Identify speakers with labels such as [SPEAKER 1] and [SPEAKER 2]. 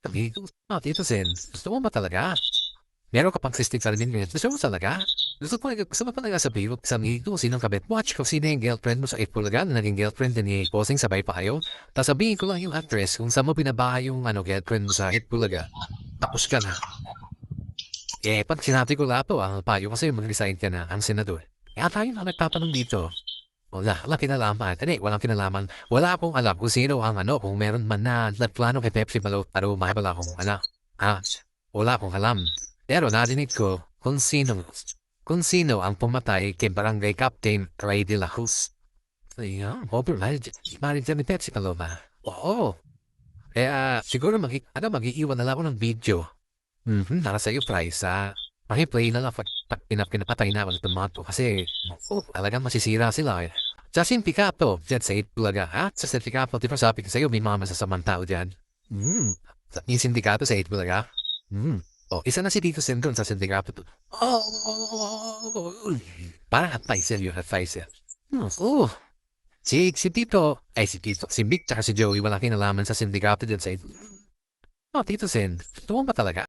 [SPEAKER 1] Sabi ko, Tito Sen, gusto mo ba talaga? Meron ka pang cystic sa rin gusto mo talaga? Gusto mo talaga sabihin ko sinong kabit. Watch ko sino yung girlfriend mo sa Itbulaga na naging girlfriend din ni Posing sabay pa kayo. Tapos sabihin ko lang yung actress kung saan mo binabaha yung girlfriend mo sa Itbulaga. Tapos ka na. Pag sinabi ko lahat to, ang payo ko sa'yo mag-resign ka na ang senador. Tayo na nagtatanong dito. Wala kinalaman. Walang kinalaman. Wala akong alam kung sino ang kung meron man na nagplano kay Pepsi Malo, pero may wala akong Ah, wala akong alam. Pero narinig ko kung sino ang pumatay kay Barangay Captain Ray de la Cruz. Ayan, manager ni Pepsi Malo ba? Oo. Siguro mag-iiwan na lang ako ng video. Nasa iyo, Price, Paki-play na lang pag pinapatay na ako ng tomato kasi talagang masisira sila. Sa sindikato, dyan sa Itbulaga, sa sindikato, di ba sabi ko sa'yo, may mga masasamang tao dyan. Yung sindikato sa Itbulaga. Isa na si Tito Sen doon sa sindikato. Parang advisor yun, advisor. Si Vic tsaka si Joey, wala kinalaman sa sindikato dyan sa Itbulaga. Tito Sen, gusto mo ba talaga?